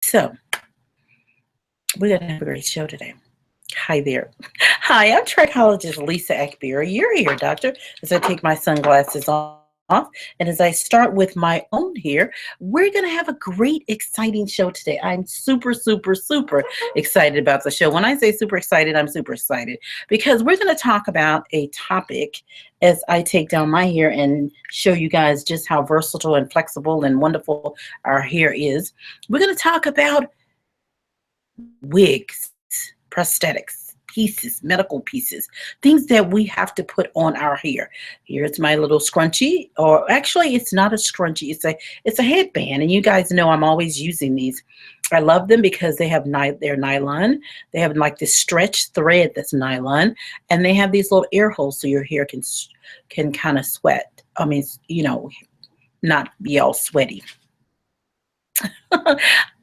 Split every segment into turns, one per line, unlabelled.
So we're going to have a great show today. Hi there. Hi, I'm Trichologist Lisa Akbari. You're here, doctor, as I take my sunglasses off. And as I start with my own here, we're going to have a great, exciting show today. I'm super, super, super excited about the show. When I say super excited, I'm super excited because we're going to talk about a topic as I take down my hair and show you guys just how versatile and flexible and wonderful our hair is. We're going to talk about wigs, prosthetics, pieces, medical pieces, things that we have to put on our hair. Here's my little scrunchie, or actually it's not a scrunchie, it's a headband, and you guys know I'm always using these. I love them because they have they're nylon. They have like this stretch thread that's nylon, and they have these little air holes so your hair can kind of sweat. I mean, not be all sweaty.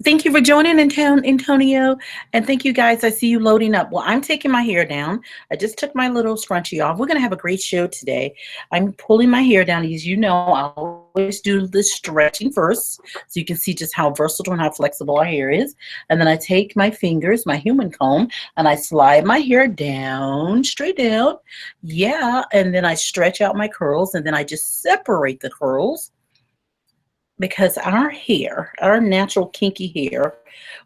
Thank you for joining, Antonio, and thank you guys. I see you loading up. Well, I'm taking my hair down. I just took my little scrunchie off. We're going to have a great show today. I'm pulling my hair down. As you know, I always do the stretching first so you can see just how versatile and how flexible our hair is. And then I take my fingers, my human comb, and I slide my hair down, straight down. Yeah, and then I stretch out my curls, and then I just separate the curls, because our hair, our natural kinky hair,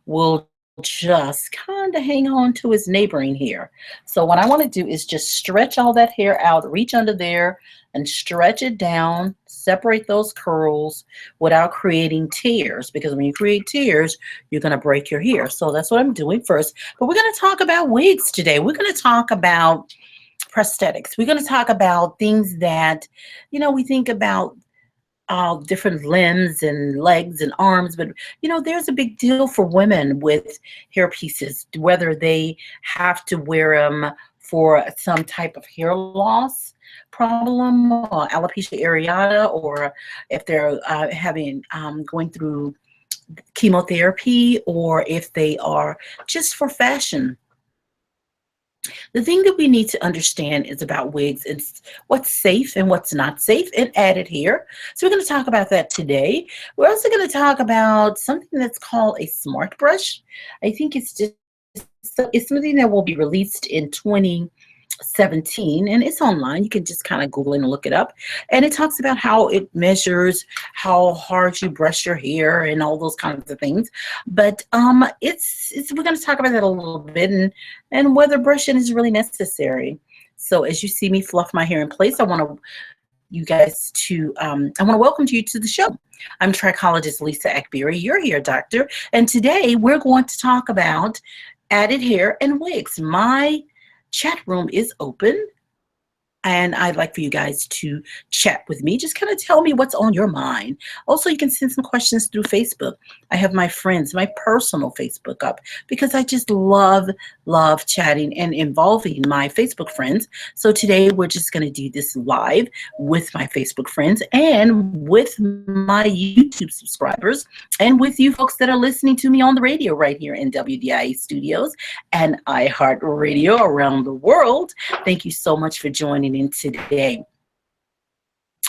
will just kind of hang on to its neighboring hair. So what I want to do is just stretch all that hair out, reach under there and stretch it down, separate those curls without creating tears, because when you create tears, you're going to break your hair. So that's what I'm doing first. But we're going to talk about wigs today. We're going to talk about prosthetics. We're going to talk about things that, we think about different limbs and legs and arms, but there's a big deal for women with hair pieces, whether they have to wear them for some type of hair loss problem, or alopecia areata, or if they're going through chemotherapy, or if they are just for fashion. The thing that we need to understand is about wigs is what's safe and what's not safe and added here. So we're going to talk about that today. We're also going to talk about something that's called a smart brush. I think it's something that will be released in 2017, and it's online. You can just kind of Google it and look it up. And it talks about how it measures how hard you brush your hair and all those kinds of things. But we're going to talk about that a little bit, and whether brushing is really necessary. So as you see me fluff my hair in place, I want to welcome you to the show. I'm Trichologist Lisa Akbari. You're here, doctor. And today we're going to talk about added hair and wigs. My chat room is open, and I'd like for you guys to chat with me. Just kind of tell me what's on your mind. Also, you can send some questions through Facebook. I have my friends, my personal Facebook up, because I just love chatting and involving my Facebook friends. So today we're just going to do this live with my Facebook friends and with my YouTube subscribers and with you folks that are listening to me on the radio right here in WDIA studios and iHeartRadio around the world. Thank you so much for joining in today.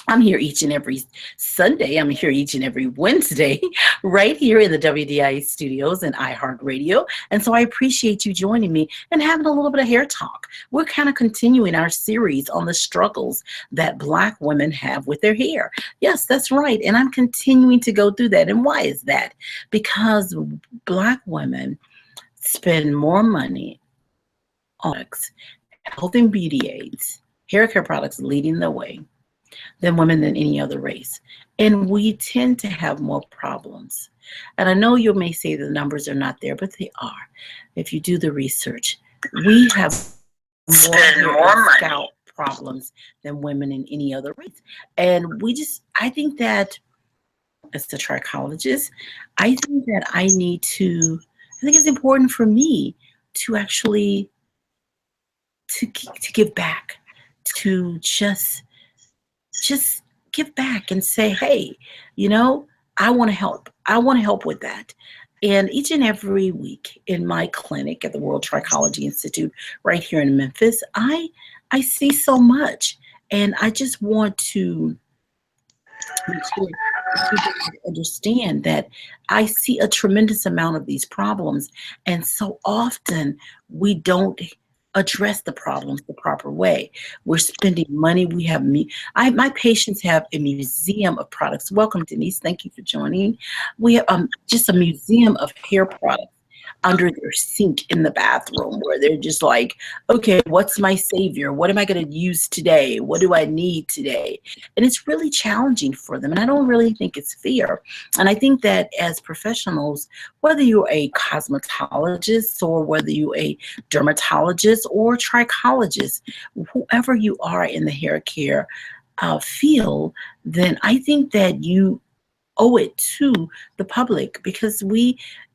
I'm here each and every Sunday. I'm here each and every Wednesday right here in the WDIA studios and iHeartRadio. And so I appreciate you joining me and having a little bit of hair talk. We're kind of continuing our series on the struggles that Black women have with their hair. Yes, that's right. And I'm continuing to go through that. And why is that? Because Black women spend more money on health and beauty aids, hair care products leading the way, than women than any other race. And we tend to have more problems. And I know you may say the numbers are not there, but they are. If you do the research, we have more scalp problems than women in any other race. And I think that as a trichologist, I think it's important for me to actually to give back, to just give back and say, hey, I want to help. I want to help with that. And each and every week in my clinic at the World Trichology Institute right here in Memphis, I see so much. And I just want to make sure people to understand that I see a tremendous amount of these problems, and so often we don't address the problems the proper way. We're spending money. We have my patients have a museum of products. Welcome, Denise. Thank you for joining. We have just a museum of hair products under their sink in the bathroom where they're just like, okay, what's my savior? What am I going to use today? What do I need today? And it's really challenging for them. And I don't really think it's fair. And I think that as professionals, whether you're a cosmetologist or whether you're a dermatologist or trichologist, whoever you are in the hair care field, then I think that you owe it to the public, because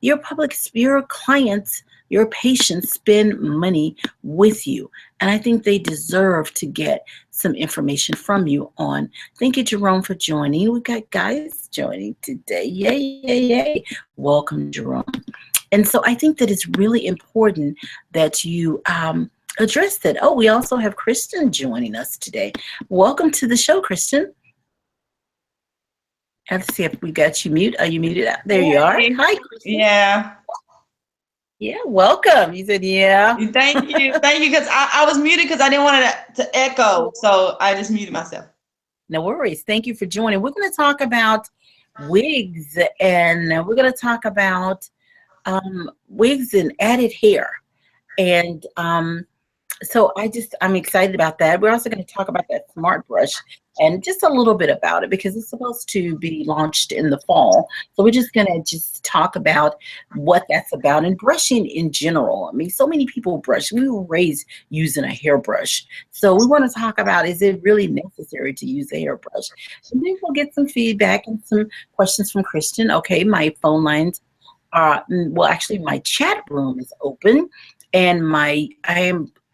your clients, your patients spend money with you. And I think they deserve to get some information from you on. Thank you, Jerome, for joining. We got guys joining today. Yay, yay, yay. Welcome, Jerome. And so I think that it's really important that you address that. Oh, we also have Kristen joining us today. Welcome to the show, Kristen. Let's see if we got you mute. Are you muted out? There you are. Hi, Kristen.
Yeah.
Yeah, welcome. You said yeah.
Thank you. Thank you. Because I was muted because I didn't want it to echo. So I just muted myself.
No worries. Thank you for joining. We're going to talk about wigs, and we're going to talk about wigs and added hair. And so I'm excited about that. We're also going to talk about that smart brush and just a little bit about it, because it's supposed to be launched in the fall. So we're just going to talk about what that's about, and brushing in general. I mean, so many people brush. We were raised using a hairbrush. So we want to talk about, is it really necessary to use a hairbrush? And then we'll get some feedback and some questions from Kristen. Okay, my phone lines are, well, actually my chat room is open, and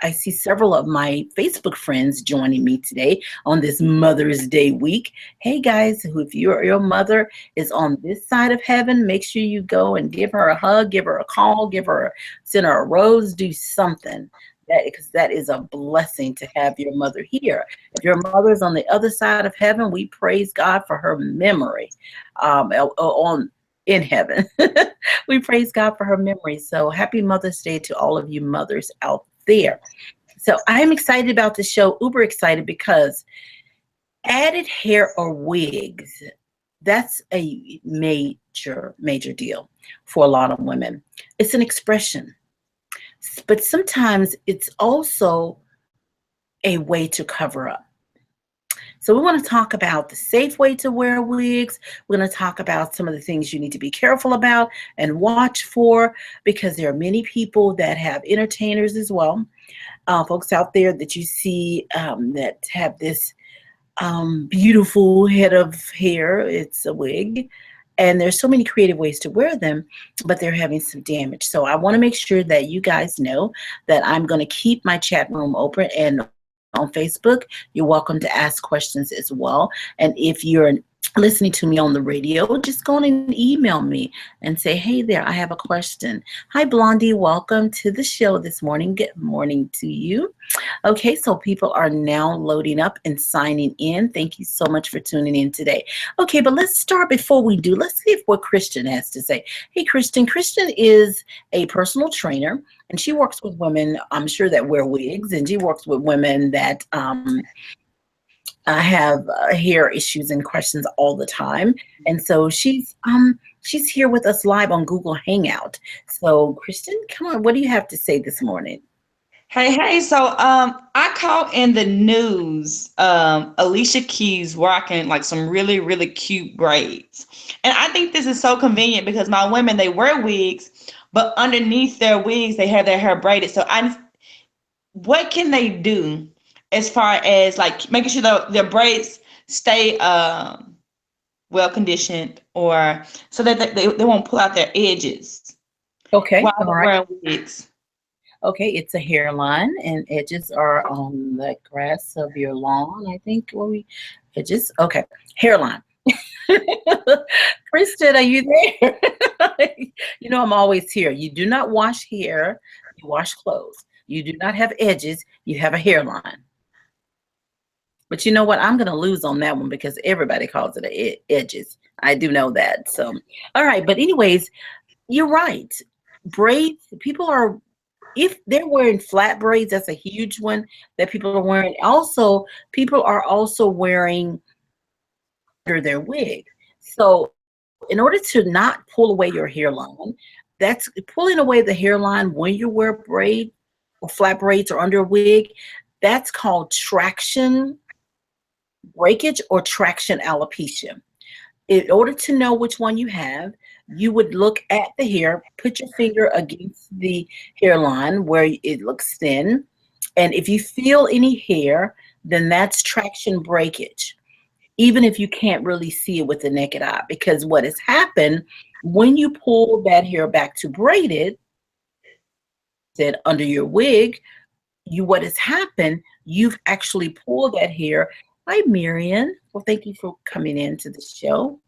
I see several of my Facebook friends joining me today on this Mother's Day week. Hey guys, if your mother is on this side of heaven, make sure you go and give her a hug, give her a call, send her a rose, do something. Because that is a blessing to have your mother here. If your mother's on the other side of heaven, we praise God for her memory in heaven. We praise God for her memory. So happy Mother's Day to all of you mothers out there. So I'm excited about the show, uber excited, because added hair or wigs, that's a major deal for a lot of women. It's an expression, but sometimes it's also a way to cover up. So we want to talk about the safe way to wear wigs. We're going to talk about some of the things you need to be careful about and watch for, because there are many people that have entertainers as well. Folks out there that you see that have this beautiful head of hair. It's a wig. And there's so many creative ways to wear them, but they're having some damage. So I want to make sure that you guys know that I'm going to keep my chat room open, and on Facebook, you're welcome to ask questions as well. And if you're listening to me on the radio, just go on and email me and say, hey there, I have a question. Hi, Blondie. Welcome to the show this morning. Good morning to you. Okay, so people are now loading up and signing in. Thank you so much for tuning in today. Okay, but let's start. Before we do, let's see what Kristen has to say. Hey, Kristen. Kristen is a personal trainer, and she works with women, I'm sure, that wear wigs, and she works with women that have hair issues and questions all the time. And so she's here with us live on Google Hangout. So Kristen, come on, what do you have to say this morning?
Hey. So I caught in the news Alicia Keys rocking like some really, really cute braids. And I think this is so convenient, because my women, they wear wigs, but underneath their wigs, they have their hair braided. So what can they do as far as like making sure their braids stay well conditioned, or so that they won't pull out their edges
Okay,
while
all
they're
right.
wearing wigs?
Okay, it's a hairline, and edges are on the grass of your lawn, I think. Edges? Okay, hairline. Kristen, are you there? You know I'm always here. You do not wash hair, you wash clothes. You do not have edges, you have a hairline. But you know what? I'm going to lose on that one, because everybody calls it edges. I do know that. So, all right. But anyways, you're right. Braids, people are, if they're wearing flat braids, that's a huge one that people are wearing. Also, people are also wearing under their wig. So, in order to not pull away your hairline, that's pulling away the hairline when you wear braid or flat braids or under a wig. That's called traction breakage or traction alopecia. In order to know which one you have, you would look at the hair, put your finger against the hairline where it looks thin, and if you feel any hair, then that's traction breakage, even if you can't really see it with the naked eye. Because what has happened when you pull that hair back to braid it, said under your wig, you what has happened, you've actually pulled that hair. Hi, Miriam. Well, thank you for coming into the show.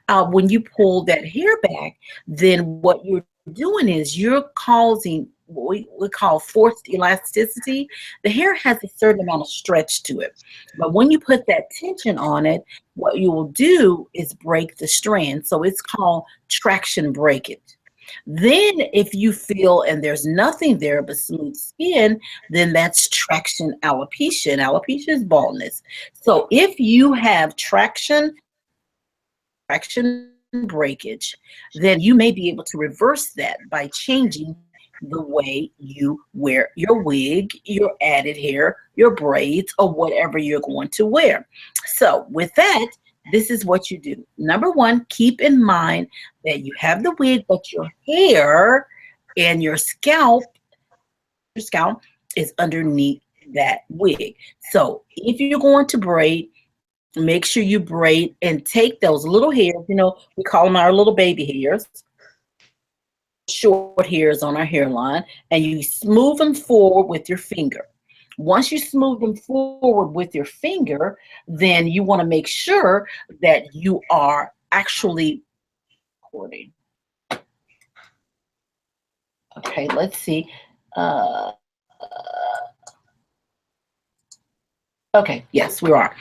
When you pull that hair back, then what you're doing is you're causing what we call forced elasticity. The hair has a certain amount of stretch to it. But when you put that tension on it, what you will do is break the strand. So it's called traction breakage. Then if you feel and there's nothing there but smooth skin, then that's traction alopecia. And alopecia is baldness. So if you have traction breakage, then you may be able to reverse that by changing the way you wear your wig, your added hair, your braids, or whatever you're going to wear. So with that, this is what you do. Number one, keep in mind that you have the wig, but your hair and your scalp is underneath that wig. So if you're going to braid, make sure you braid and take those little hairs, we call them our little baby hairs, short hairs on our hairline, and you smooth them forward with your finger. Once you smooth them forward with your finger, then you want to make sure that you are actually recording. Okay, let's see. Uh, okay, yes, we are.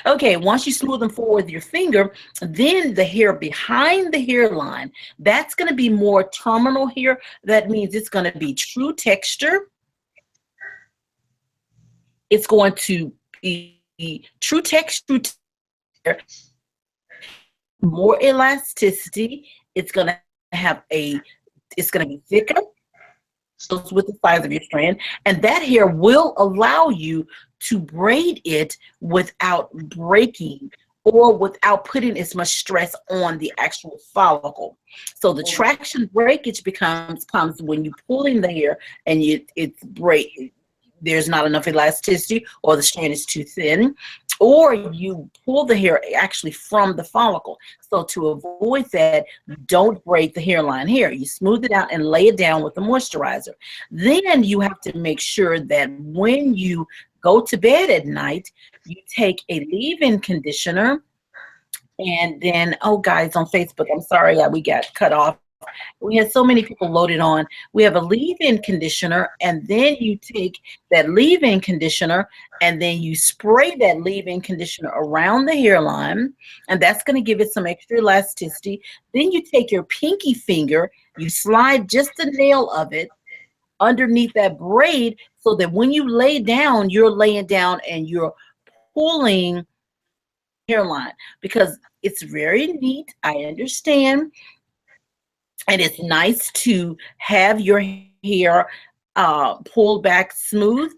Okay, once you smooth them forward with your finger, then the hair behind the hairline, that's going to be more terminal hair. That means it's going to be true texture. It's going to be true texture, more elasticity. It's going to it's going to be thicker with the size of your strand, and that hair will allow you to braid it without breaking or without putting as much stress on the actual follicle. So the traction breakage comes when you're pulling the hair and there's not enough elasticity, or the strand is too thin, or you pull the hair actually from the follicle. So to avoid that, don't braid the hairline hair. You smooth it out and lay it down with a moisturizer. Then you have to make sure that when you go to bed at night, you take a leave-in conditioner. And then, oh, guys, on Facebook, I'm sorry, we got cut off. We had so many people loaded on. We have a leave-in conditioner, and then you take that leave-in conditioner and then you spray that leave-in conditioner around the hairline, and that's going to give it some extra elasticity. Then you take your pinky finger, you slide just the nail of it underneath that braid, so that when you lay down, you're laying down and you're pulling hairline, because it's very neat. I understand. And it's nice to have your hair pulled back smooth,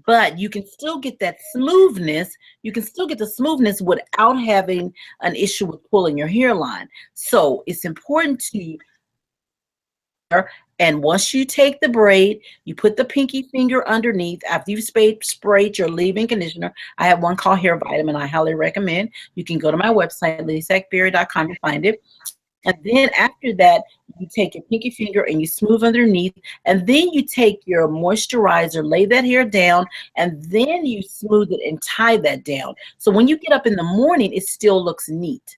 but you can still get that smoothness. You can still get the smoothness without having an issue with pulling your hairline. So it's important to, and once you take the braid, you put the pinky finger underneath. After you've sprayed your leave-in conditioner, I have one called Hair Vitamin. I highly recommend. You can go to my website, lisaakbari.com, to find it. And then after that, you take your pinky finger and you smooth underneath, and then you take your moisturizer, lay that hair down, and then you smooth it and tie that down. So when you get up in the morning, it still looks neat.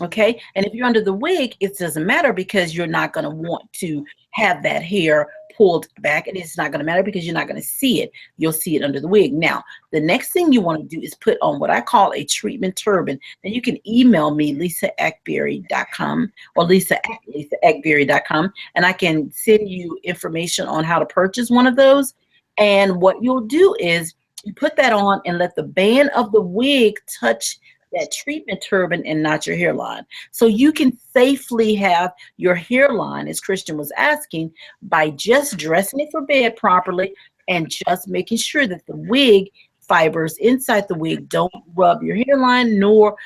Okay? And if you're under the wig, it doesn't matter, because you're not going to want to have that hair pulled back, and it's not going to matter because you're not going to see it. You'll see it under the wig. Now, the next thing you want to do is put on what I call a treatment turban. And you can email me, lisaakbari.com, or lisa@lisaakbari.com, and I can send you information on how to purchase one of those. And what you'll do is you put that on and let the band of the wig touch that treatment turban and not your hairline. So you can safely have your hairline, as Christian was asking, by just dressing it for bed properly and just making sure that the wig fibers inside the wig don't rub your hairline nor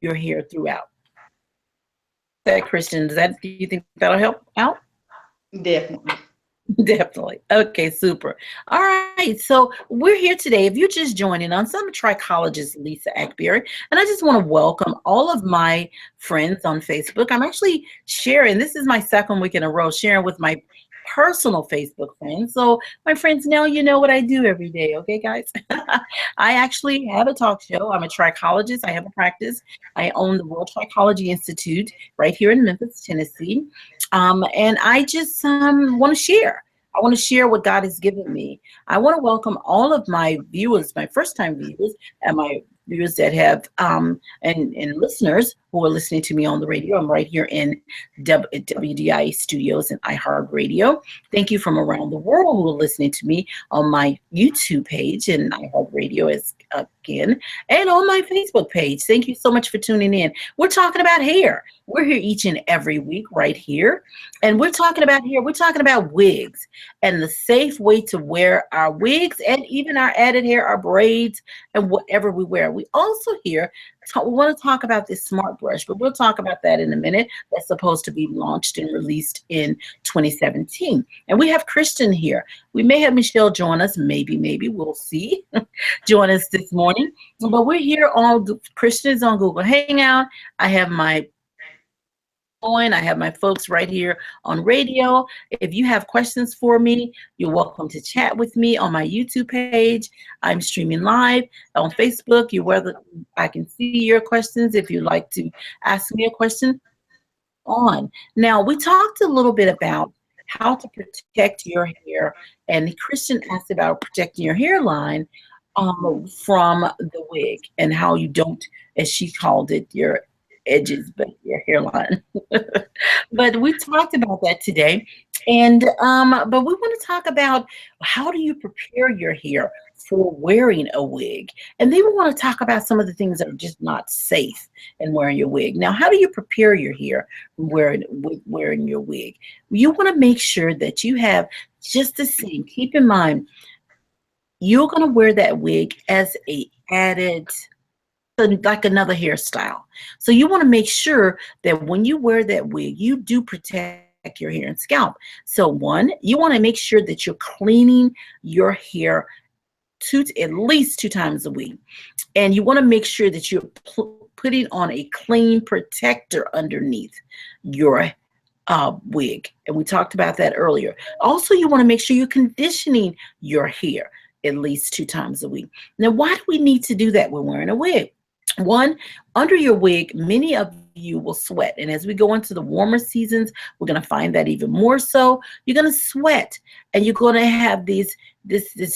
your hair throughout. That, Christian, do you think that'll help out?
Definitely.
Definitely. Okay, super. All right, so we're here today. If you're just joining us, I'm a trichologist, Lisa Akbari, and I just want to welcome all of my friends on Facebook. I'm actually sharing, this is my second week in a row, sharing with my personal Facebook friends. So my friends, now you know what I do every day, okay, guys? I actually have a talk show. I'm a trichologist. I have a practice. I own the World Trichology Institute right here in Memphis, Tennessee. And I just want to share. I want to share what God has given me. I want to welcome all of my viewers, my first-time viewers, and my viewers that have and listeners who are listening to me on the radio. I'm right here in WDIA studios and iHeartRadio. Thank you from around the world who are listening to me on my YouTube page and iHeartRadio as again, and on my Facebook page. Thank you so much for tuning in. We're talking about hair. We're here each and every week right here. And we're talking about hair. We're talking about wigs and the safe way to wear our wigs and even our added hair, our braids, and whatever we wear. We also here, we want to talk about this smart brush, but we'll talk about that in a minute. That's supposed to be launched and released in 2017. And we have Christian here. We may have Michelle join us. Maybe we'll see. Join us this morning. But we're here on, Christian is on Google Hangout. I have my folks right here on radio. If you have questions for me, you're welcome to chat with me on my YouTube page. I'm streaming live on Facebook. I can see your questions if you'd like to ask me a question on. Now, we talked a little bit about how to protect your hair, and Christian asked about protecting your hairline from the wig and how you don't, as she called it, your edges, but your hairline. But we talked about that today. And but we want to talk about how do you prepare your hair for wearing a wig. And then we want to talk about some of the things that are just not safe in wearing your wig. Now, how do you prepare your hair wearing your wig? You want to make sure that you have just the same. Keep in mind, you're going to wear that wig as a added, like another hairstyle. So you want to make sure that when you wear that wig, you do protect your hair and scalp. So one, you want to make sure that you're cleaning your hair at least 2 times a week. And you want to make sure that you're putting on a clean protector underneath your wig. And we talked about that earlier. Also, you want to make sure you're conditioning your hair at least 2 times a week. Now, why do we need to do that when wearing a wig? One, under your wig, many of you will sweat. And as we go into the warmer seasons, we're going to find that even more so. You're going to sweat and you're going to have this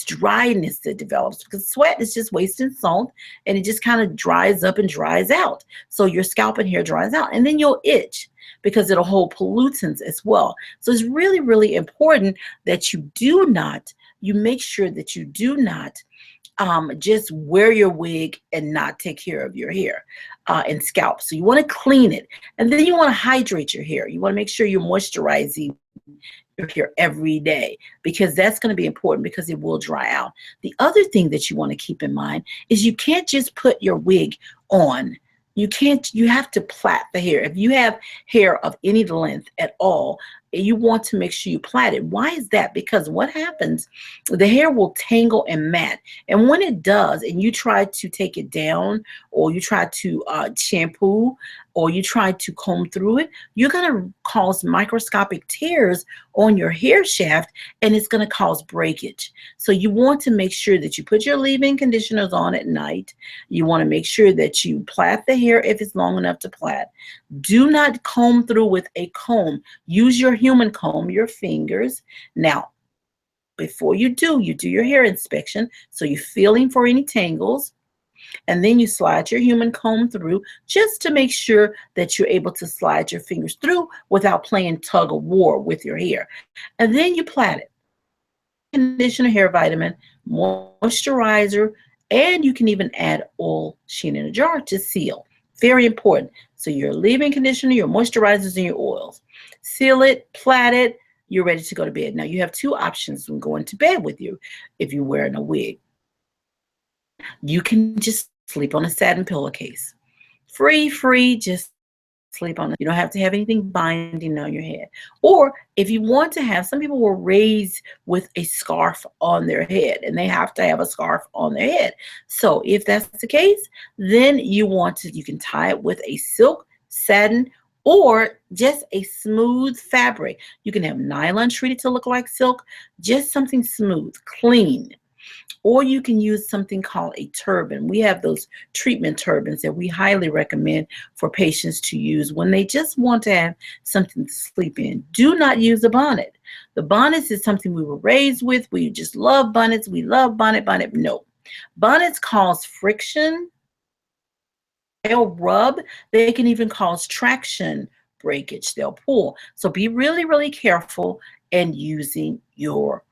dryness that develops because sweat is just wasting salt and it just kind of dries up and dries out. So your scalp and hair dries out and then you'll itch because it'll hold pollutants as well. So it's really, really important that you make sure that you do not just wear your wig and not take care of your hair and scalp. So you want to clean it. And then you want to hydrate your hair. You want to make sure you're moisturizing your hair every day because that's going to be important because it will dry out. The other thing that you want to keep in mind is you can't just put your wig on. You have to plait the hair. If you have hair of any length at all, you want to make sure you plait it. Why is that? Because what happens, the hair will tangle and mat. And when it does, and you try to take it down or you try to shampoo or you try to comb through it, you're going to cause microscopic tears on your hair shaft, and it's going to cause breakage. So you want to make sure that you put your leave-in conditioners on at night. You want to make sure that you plait the hair if it's long enough to plait. Do not comb through with a comb. Use your human comb, your fingers. Now, before you do your hair inspection. So you're feeling for any tangles. And then you slide your human comb through just to make sure that you're able to slide your fingers through without playing tug of war with your hair. And then you plait it. Conditioner, hair vitamin, moisturizer, and you can even add oil sheen in a jar to seal. Very important. So your leave-in conditioner, your moisturizers, and your oils. Seal it, plait it, you're ready to go to bed. Now you have two options when going to bed with you if you're wearing a wig. You can just sleep on a satin pillowcase. Free, just sleep on it. You don't have to have anything binding on your head. Or if you want to have, some people were raised with a scarf on their head and they have to have a scarf on their head. So if that's the case, then you can tie it with a silk, satin, or just a smooth fabric. You can have nylon treated to look like silk, just something smooth, clean. Or you can use something called a turban. We have those treatment turbans that we highly recommend for patients to use when they just want to have something to sleep in. Do not use a bonnet. The bonnets is something we were raised with. We just love bonnets. We love bonnet. No. Bonnets cause friction. They'll rub. They can even cause traction breakage. They'll pull. So be really careful in using your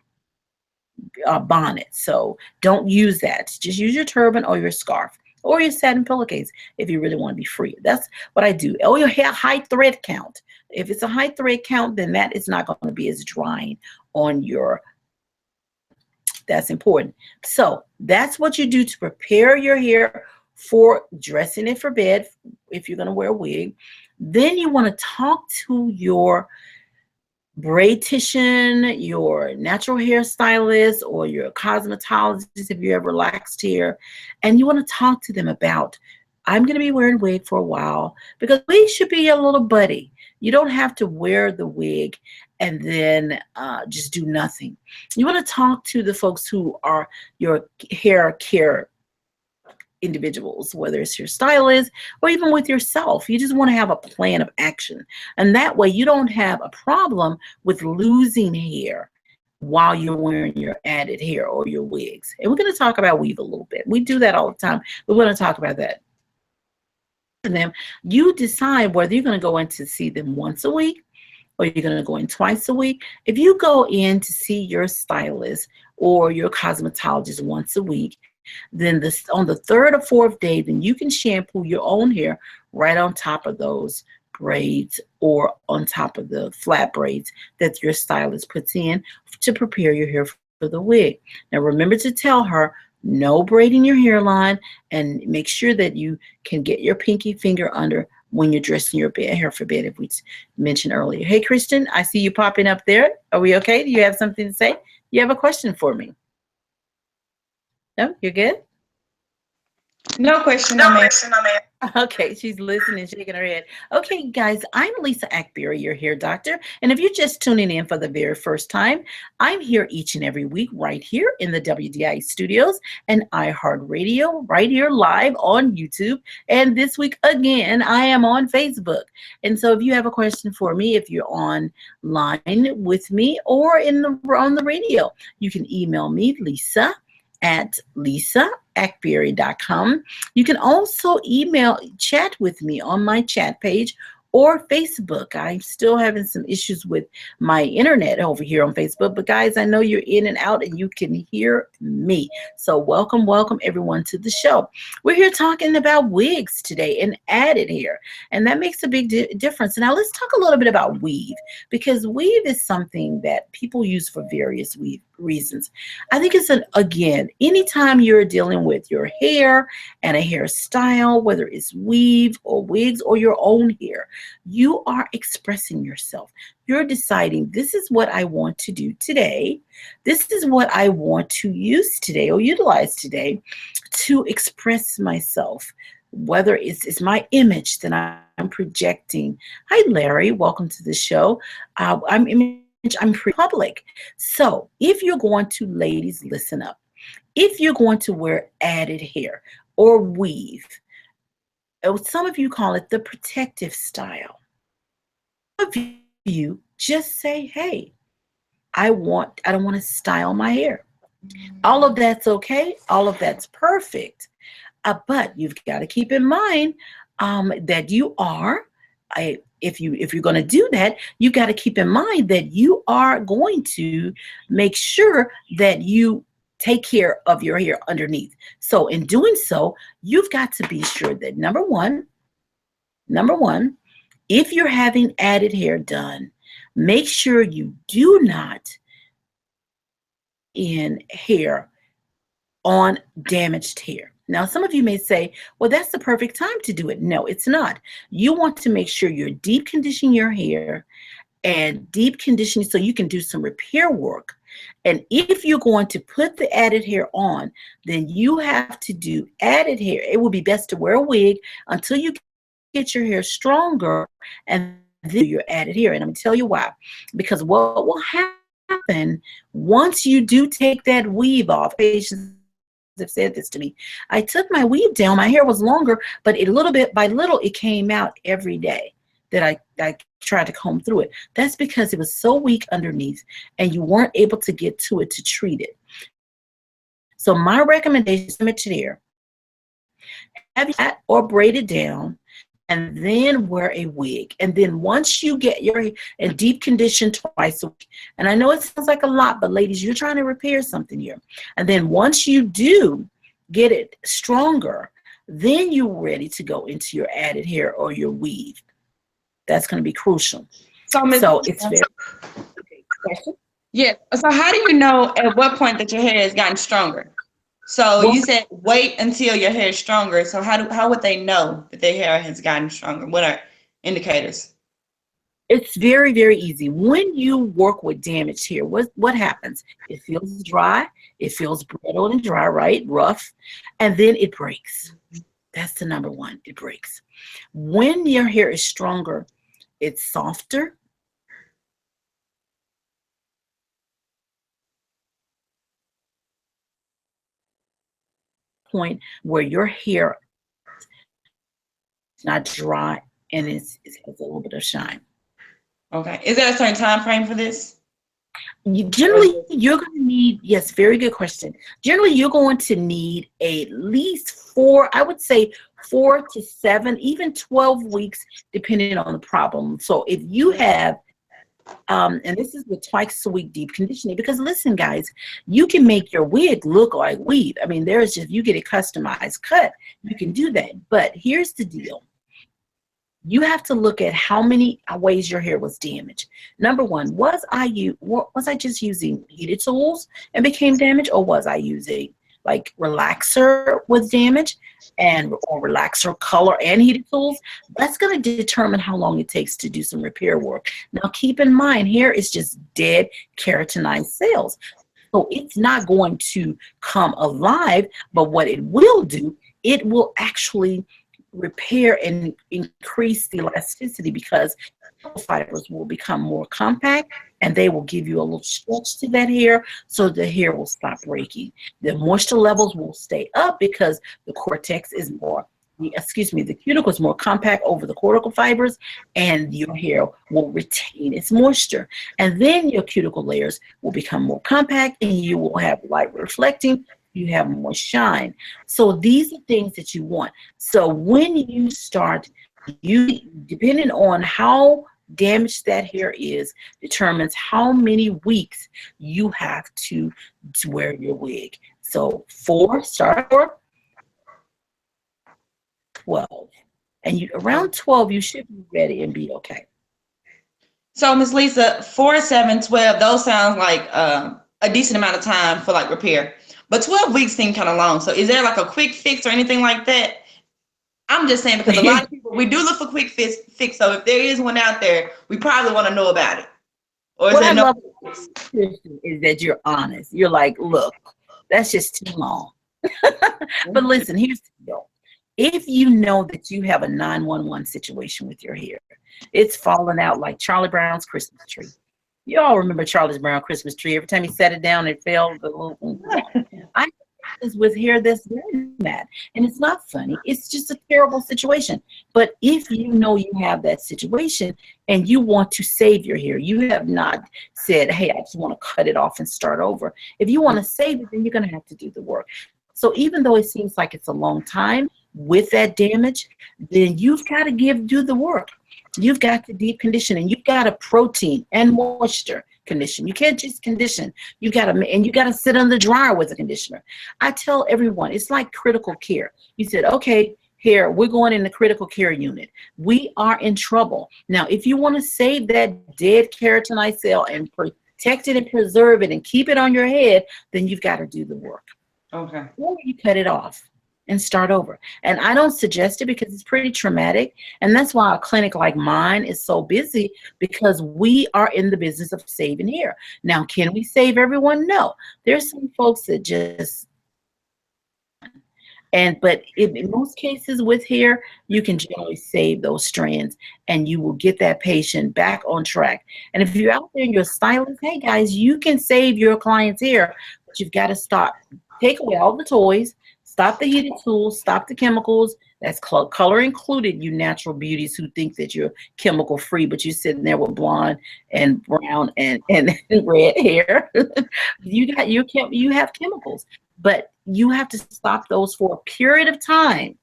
bonnet. So don't use that. Just use your turban or your scarf or your satin pillowcase if you really want to be free. That's what I do. Or your hair high thread count. If it's a high thread count, then that is not going to be as drying on your. That's important. So that's what you do to prepare your hair for dressing it for bed if you're going to wear a wig. Then you want to talk to your braidtician, your natural hairstylist, or your cosmetologist if you have relaxed hair, and you want to talk to them about, I'm going to be wearing a wig for a while, because wigs should be a little buddy. You don't have to wear the wig and then just do nothing. You want to talk to the folks who are your hair care individuals, whether it's your stylist or even with yourself. You just want to have a plan of action. And that way you don't have a problem with losing hair while you're wearing your added hair or your wigs. And we're going to talk about weave a little bit. We do that all the time. We're going to talk about that. Them, you decide whether you're going to go in to see them once a week or you're going to go in twice a week. If you go in to see your stylist or your cosmetologist once a week, then on the third or fourth day, then you can shampoo your own hair right on top of those braids or on top of the flat braids that your stylist puts in to prepare your hair for the wig. Now remember to tell her no braiding your hairline, and make sure that you can get your pinky finger under when you're dressing your hair for bed, if we mentioned earlier. Hey, Christian, I see you popping up there. Are we okay? Do you have something to say? You have a question for me? No, you're good?
No question.
Okay, she's listening, shaking her head. Okay, guys, I'm Lisa Akbari, your hair doctor. And if you're just tuning in for the very first time, I'm here each and every week right here in the WDI studios and iHeartRadio, right here live on YouTube. And this week, again, I am on Facebook. And so if you have a question for me, if you're online with me or on the radio, you can email me, Lisa@lisaakbari.com. You can also chat with me on my chat page or Facebook. I'm still having some issues with my internet over here on Facebook, but guys, I know you're in and out and you can hear me. So welcome everyone to the show. We're here talking about wigs today and added hair, and that makes a big difference. Now let's talk a little bit about weave, because weave is something that people use for various reasons. I think it's again, anytime you're dealing with your hair and a hairstyle, whether it's weave or wigs or your own hair, you are expressing yourself. You're deciding, this is what I want to do today. This is what I want to use today or utilize today to express myself. whether it's my image that I'm projecting. Hi, Larry. Welcome to the show. I'm public. So if you're going to, ladies, listen up. If you're going to wear added hair or weave, some of you call it the protective style. Some of you just say, hey, I don't want to style my hair. All of that's okay. All of that's perfect. But you've got to keep in mind that you are, if you're going to do that, you've got to keep in mind that you are going to make sure that you take care of your hair underneath. So in doing so, you've got to be sure that number one, if you're having added hair done, make sure you do not in hair on damaged hair. Now, some of you may say, well, that's the perfect time to do it. No, it's not. You want to make sure you're deep conditioning your hair and deep conditioning so you can do some repair work. And if you're going to put the added hair on, then you have to do added hair. It would be best to wear a wig until you get your hair stronger and then your added hair. And I'm going to tell you why. Because what will happen once you do take that weave off, patients have said this to me. I took my weave down, my hair was longer, but little bit by little, it came out every day that I tried to comb through it. That's because it was so weak underneath and you weren't able to get to it to treat it. So my recommendation is limited hair, have that or braid it down, and then wear a wig. And then once you get your hair in deep condition twice a week, and I know it sounds like a lot, but ladies, you're trying to repair something here. And then once you do get it stronger, then you're ready to go into your added hair or your weave. That's going to be crucial. So it's very okay. Question?
Yeah. So how do you know at what point that your hair has gotten stronger? So you said wait until your hair is stronger. So how would they know that their hair has gotten stronger? What are indicators?
It's very, very easy. When you work with damaged hair, what happens? It feels dry. It feels brittle and dry, right? Rough. And then it breaks. That's the number one. It breaks. When your hair is stronger, it's softer. Point where your hair is not dry and it has a little bit of shine.
Okay. Is there a certain time frame for this?
Generally, you're going to need, yes, very good question. Generally, you're going to need at least 4, I would say 4 to 7, even 12 weeks, depending on the problem. So if you have, and this is with twice a week deep conditioning, because listen, guys, you can make your wig look like weave. I mean, there's just, you get a customized cut, you can do that. But here's the deal. You have to look at how many ways your hair was damaged. Number one, was I just using heated tools and became damaged, or was I using like relaxer with damage or relaxer color and heated tools? That's going to determine how long it takes to do some repair work. Now, keep in mind, hair is just dead keratinized cells. So it's not going to come alive, but what it will do, it will actually repair and increase the elasticity, because fibers will become more compact and they will give you a little stretch to that hair, so the hair will stop breaking. The moisture levels will stay up because the cortex is more, the cuticle is more compact over the cortical fibers, and your hair will retain its moisture. And then your cuticle layers will become more compact and you will have light reflecting, you have more shine. So these are things that you want. So when you start, depending on how damaged that hair is, determines how many weeks you have to wear your wig. So 4, start 4, 12. And around 12, you should be ready and be okay.
So Ms. Lisa, 4, 7, 12, those sound like a decent amount of time for like repair. But 12 weeks seem kind of long. So is there like a quick fix or anything like that? I'm just saying, because a lot of people, we do look for quick fix. So if there is one out there, we probably want to know about it. Or is
what
there
I
no?
love is that you're honest. You're like, look, that's just too long. But listen, here's the deal. If you know that you have a 911 situation with your hair, it's falling out like Charlie Brown's Christmas tree. You all remember Charlie Brown's Christmas tree. Every time he set it down, it fell. I is with hair that's doing that. And it's not funny. It's just a terrible situation. But if you know you have that situation and you want to save your hair, you have not said, hey, I just want to cut it off and start over. If you want to save it, then you're going to have to do the work. So even though it seems like it's a long time with that damage, then you've got to do the work. You've got to deep condition, and you've got to protein and moisture condition. You can't just condition. You got to sit on the dryer with a conditioner. I tell everyone, it's like critical care. You said, okay, here, we're going in the critical care unit. We are in trouble. Now, if you want to save that dead keratinized cell and protect it and preserve it and keep it on your head, then you've got to do the work.
Okay.
Or you cut it off and start over. And I don't suggest it because it's pretty traumatic. And that's why a clinic like mine is so busy, because we are in the business of saving hair. Now, can we save everyone? No. There's some folks that just, but in most cases with hair, you can generally save those strands and you will get that patient back on track. And if you're out there and you're a stylist, hey guys, you can save your client's hair, but you've got to stop. Take away all the toys, stop the heated tools, stop the chemicals. That's color included, you natural beauties who think that you're chemical free, but you're sitting there with blonde and brown and red hair. You have chemicals, but you have to stop those for a period of time.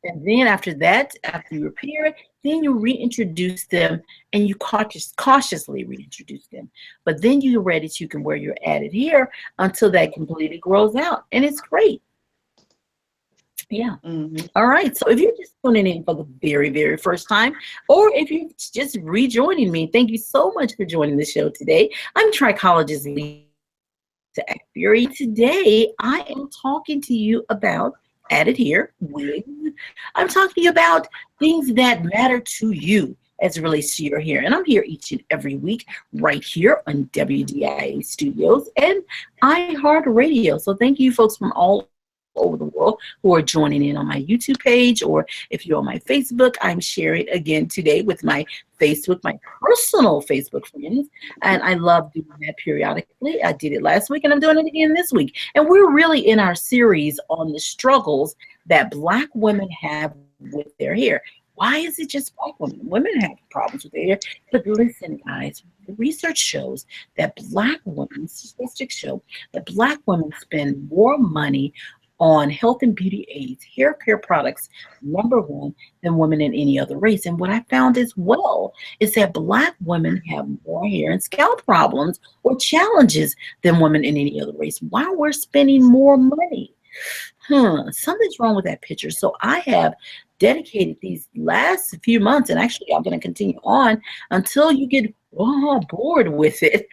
And then after that, after you repair it, then you reintroduce them, and you cautiously reintroduce them. But then you're ready so you can wear your added hair until that completely grows out. And it's great. Yeah.
Mm-hmm.
All right. So if you're just tuning in for the very, very first time, or if you're just rejoining me, thank you so much for joining the show today. I'm Trichologist Lisa Akbari. Today, I am talking to you about added hair, wigs. I'm talking to you about things that matter to you as it relates to your hair. And I'm here each and every week right here on WDIA Studios and iHeartRadio. So thank you folks from all over the world who are joining in on my YouTube page, or if you're on my Facebook, I'm sharing again today with my Facebook, my personal Facebook friends, and I love doing that periodically. I did it last week and I'm doing it again this week. And we're really in our series on the struggles that Black women have with their hair. Why is it just Black women? Women have problems with their hair. But listen, guys, the research shows that Black women, statistics show that Black women spend more money on health and beauty aids, hair care products, number one, than women in any other race. And what I found as well is that Black women have more hair and scalp problems or challenges than women in any other race. Why we're spending more money? Something's wrong with that picture. So I have dedicated these last few months, and actually I'm going to continue on until you get bored with it.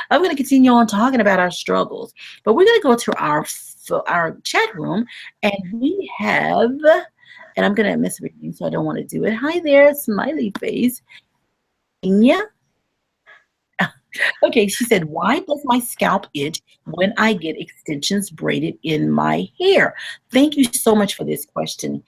I'm going to continue on talking about our struggles, but we're going to go to our chat room, and we have, and I'm going to miss everything, so I don't want to do it. Hi there, smiley face. Yeah. Okay, she said, why does my scalp itch when I get extensions braided in my hair? Thank you so much for this question.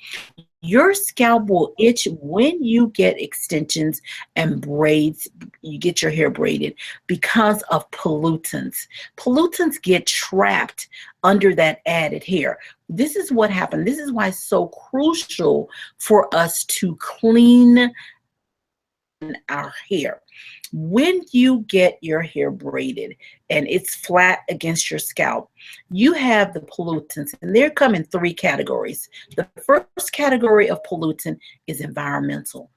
Your scalp will itch when you get extensions and braids, you get your hair braided, because of pollutants. Pollutants get trapped under that added hair. This is what happened. This is why it's so crucial for us to clean our hair. When you get your hair braided and it's flat against your scalp, you have the pollutants, and they come in three categories. The first category of pollutant is environmental.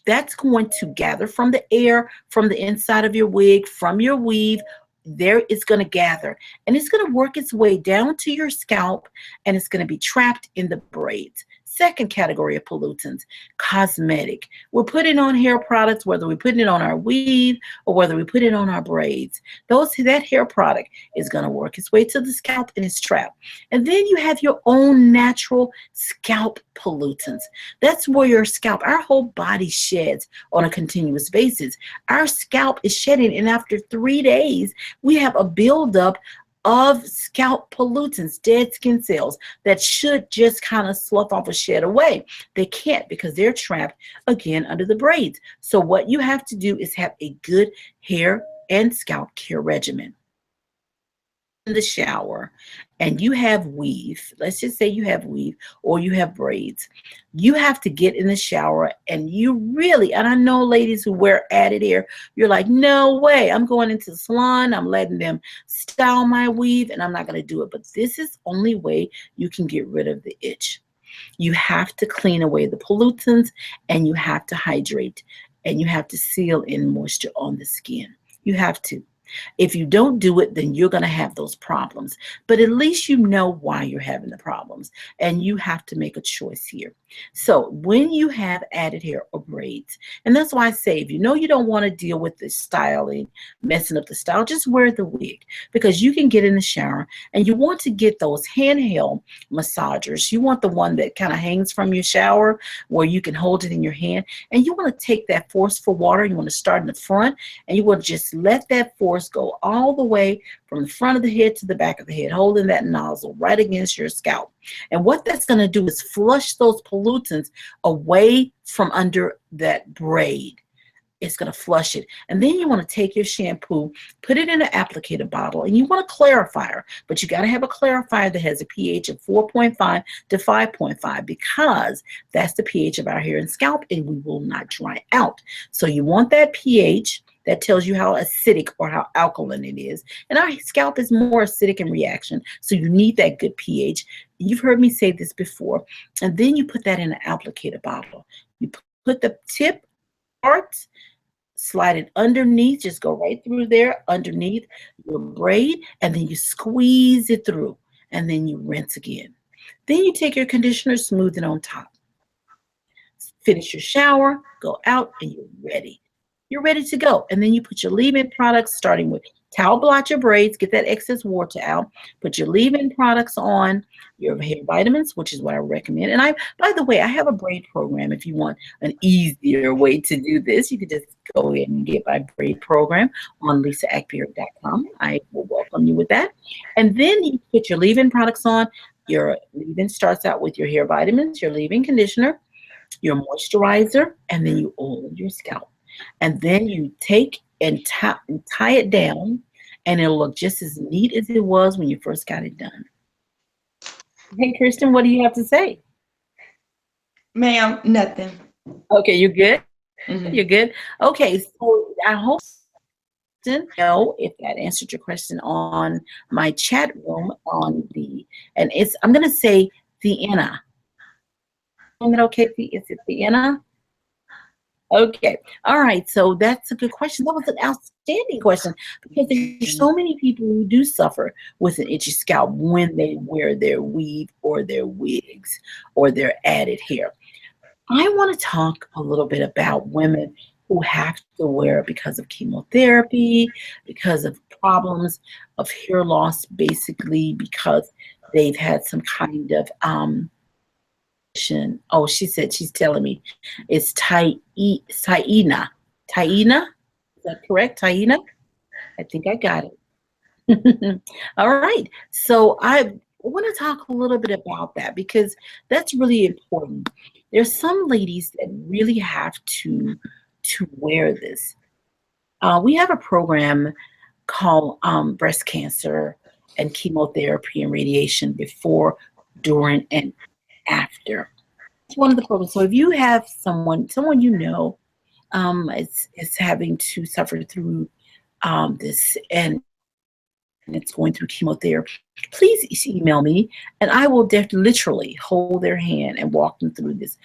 That's going to gather from the air, from the inside of your wig, from your weave. There it's going to gather, and it's going to work its way down to your scalp, and it's going to be trapped in the braids. Second category of pollutants, cosmetic. We're putting on hair products, whether we put it on our weave or whether we put it on our braids. That hair product is going to work its way to the scalp and it's trapped. And then you have your own natural scalp pollutants. That's where your scalp, our whole body sheds on a continuous basis. Our scalp is shedding, and after 3 days, we have a buildup of scalp pollutants, dead skin cells that should just kind of slough off or shed away. They can't because they're trapped again under the braids. So what you have to do is have a good hair and scalp care regimen. In the shower and you have weave, let's just say you have weave or you have braids, you have to get in the shower and you really, and I know ladies who wear added hair, you're like, no way, I'm going into the salon, I'm letting them style my weave and I'm not going to do it. But this is the only way you can get rid of the itch. You have to clean away the pollutants and you have to hydrate and you have to seal in moisture on the skin. You have to. If you don't do it, then you're going to have those problems. But at least you know why you're having the problems, and you have to make a choice here. So when you have added hair or braids, and that's why I say if you know you don't want to deal with the styling, messing up the style, just wear the wig, because you can get in the shower and you want to get those handheld massagers. You want the one that kind of hangs from your shower where you can hold it in your hand, and you want to take that forceful water. You want to start in the front and you want to just let that force go all the way from the front of the head to the back of the head, holding that nozzle right against your scalp. And what that's going to do is flush those pollutants away from under that braid. It's going to flush it. And then you want to take your shampoo, put it in an applicator bottle, and you want a clarifier. But you got to have a clarifier that has a pH of 4.5 to 5.5 because that's the pH of our hair and scalp, and we will not dry out. So you want that pH that tells you how acidic or how alkaline it is. And our scalp is more acidic in reaction, so you need that good pH. You've heard me say this before. And then you put that in an applicator bottle. You put the tip part, slide it underneath, just go right through there underneath your braid, and then you squeeze it through, and then you rinse again. Then you take your conditioner, smooth it on top. Finish your shower, go out, and you're ready. You're ready to go. And then you put your leave-in products, starting with towel blot your braids, get that excess water out, put your leave-in products on, your hair vitamins, which is what I recommend. And by the way, I have a braid program. If you want an easier way to do this, you could just go ahead and get my braid program on lisaakbari.com. I will welcome you with that. And then you put your leave-in products on. Your leave-in starts out with your hair vitamins, your leave-in conditioner, your moisturizer, and then you oil your scalp. And then you take and tie it down, and it'll look just as neat as it was when you first got it done. Hey, Kristen, what do you have to say?
Ma'am, nothing.
Okay, you're good?
Mhm.
You're good? Okay, so I hope you know if that answered your question on my chat room on and I'm going to say Vienna. Is it okay? Is it Vienna? Okay. All right. So that's a good question. That was an outstanding question because there's so many people who do suffer with an itchy scalp when they wear their weave or their wigs or their added hair. I want to talk a little bit about women who have to wear it because of chemotherapy, because of problems of hair loss, basically because they've had some kind of oh, she said she's telling me it's Taina. Taina? Is that correct? Taina? I think I got it. All right. So I want to talk a little bit about that because that's really important. There's some ladies that really have to wear this. We have a program called breast cancer and chemotherapy and radiation before, during, and after. It's one of the programs. So if you have someone you know is having to suffer through this and it's going through chemotherapy, please email me and I will literally hold their hand and walk them through this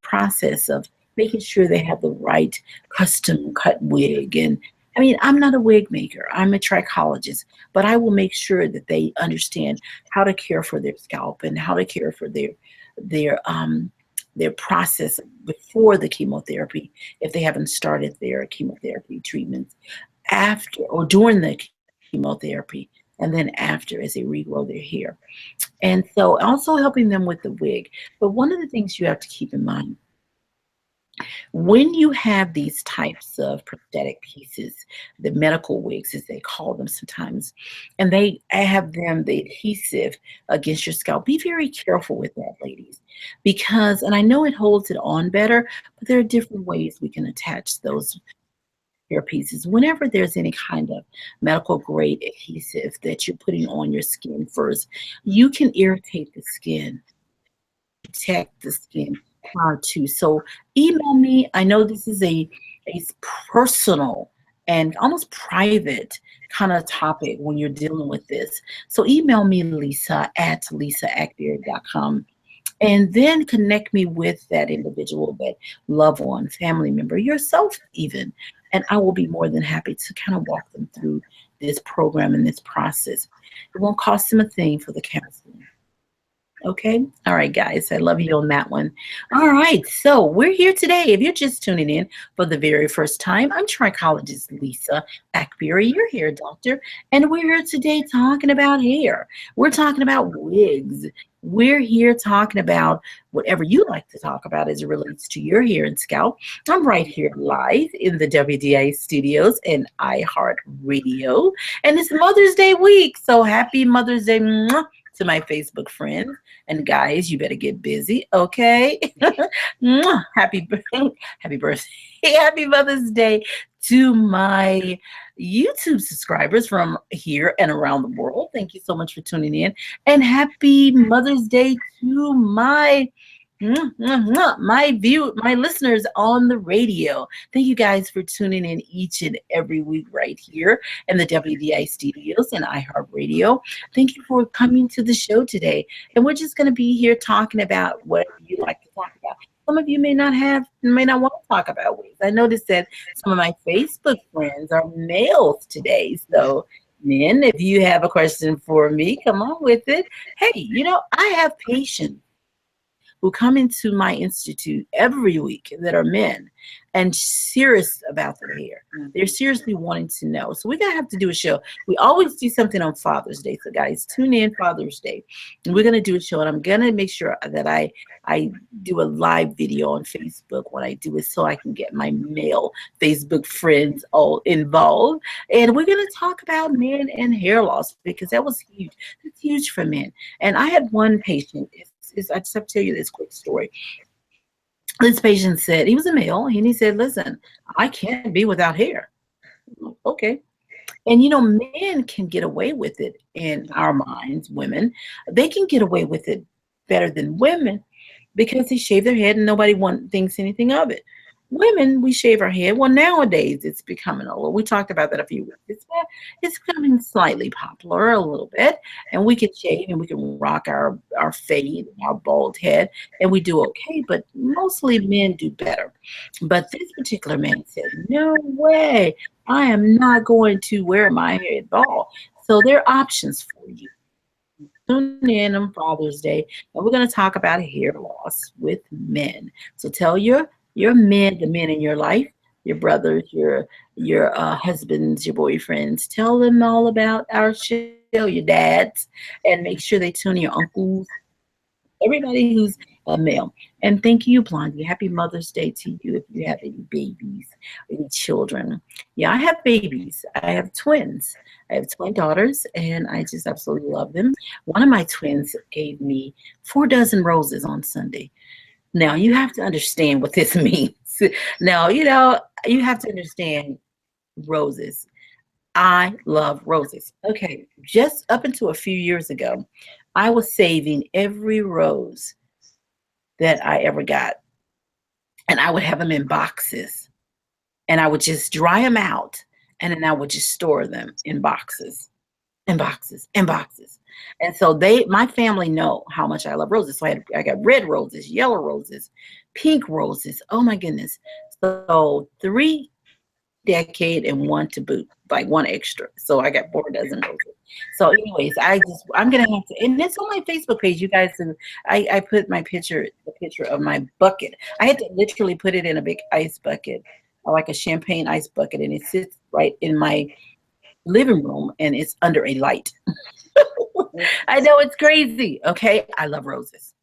process of making sure they have the right custom cut wig. And I mean, I'm not a wig maker. I'm a trichologist, but I will make sure that they understand how to care for their scalp and how to care for their process before the chemotherapy if they haven't started their chemotherapy treatments, after or during the chemotherapy, and then after as they regrow their hair. And so also helping them with the wig. But one of the things you have to keep in mind When you have these types of prosthetic pieces, the medical wigs, as they call them sometimes, and they have them, the adhesive against your scalp, be very careful with that, ladies, because, and I know it holds it on better, but there are different ways we can attach those hair pieces. Whenever there's any kind of medical grade adhesive that you're putting on your skin first, you can irritate the skin, protect the skin prior to. So email me. I know this is a personal and almost private kind of topic when you're dealing with this. So email me, Lisa at lisaakbari.com, and then connect me with that individual, that loved one, family member, yourself even. And I will be more than happy to kind of walk them through this program and this process. It won't cost them a thing for the counseling. Okay. All right, guys. I love you on that one. All right. So we're here today. If you're just tuning in for the very first time, I'm trichologist Lisa Akbari. You're here, doctor. And we're here today talking about hair. We're talking about wigs. We're here talking about whatever you like to talk about as it relates to your hair and scalp. I'm right here live in the WDA studios and iHeartRadio. And it's Mother's Day week. So happy Mother's Day to my Facebook friends. And guys, you better get busy, okay? happy, happy birthday, happy Mother's Day to my YouTube subscribers from here and around the world. Thank you so much for tuning in. And happy Mother's Day to my listeners on the radio. Thank you guys for tuning in each and every week right here in the WDI studios and iHeartRadio. Thank you for coming to the show today. And we're just going to be here talking about what you like to talk about. Some of you may not want to talk about wigs. I noticed that some of my Facebook friends are males today. So men, if you have a question for me, come on with it. Hey, I have patience who come into my institute every week that are men and serious about their hair. They're seriously wanting to know. So we're going to have to do a show. We always do something on Father's Day. So guys, tune in Father's Day. And we're going to do a show. And I'm going to make sure that I do a live video on Facebook when I do it so I can get my male Facebook friends all involved. And we're going to talk about men and hair loss because that was huge. It's huge for men. And I had one patient. I just have to tell you this quick story. This patient said, he was a male, and he said, listen, I can't be without hair. Okay. And men can get away with it in our minds, women. They can get away with it better than women because they shave their head and nobody thinks anything of it. Women, we shave our head. Well, nowadays it's becoming we talked about that a few weeks. It's becoming slightly popular a little bit, and we can shave and we can rock our fade, our bald head, and we do okay. But mostly men do better. But this particular man said, "No way! I am not going to wear my head bald." So there are options for you. Tune in on Father's Day, and we're going to talk about hair loss with men. So tell your men, the men in your life, your brothers, your husbands, your boyfriends, tell them all about our show, your dads, and make sure they tune in, your uncles, everybody who's a male. And thank you, Blondie. Happy Mother's Day to you if you have any babies, any children. Yeah, I have babies. I have twins. I have twin daughters, and I just absolutely love them. One of my twins gave me 4 dozen roses on Sunday. Now, you have to understand what this means. Now, you have to understand roses. I love roses. Okay, just up until a few years ago, I was saving every rose that I ever got, and I would have them in boxes, and I would just dry them out, and then I would just store them in boxes. And boxes and boxes. And so my family know how much I love roses. So I got red roses, yellow roses, pink roses. Oh my goodness. So 3 decade and 1 to boot, like 1 extra. So I got 4 dozen roses. So anyways, I'm going to have to, and it's on my Facebook page, you guys. And I put the picture of my bucket. I had to literally put it in a big ice bucket, like a champagne ice bucket. And it sits right in my living room, and it's under a light. I know it's crazy. Okay. I love roses.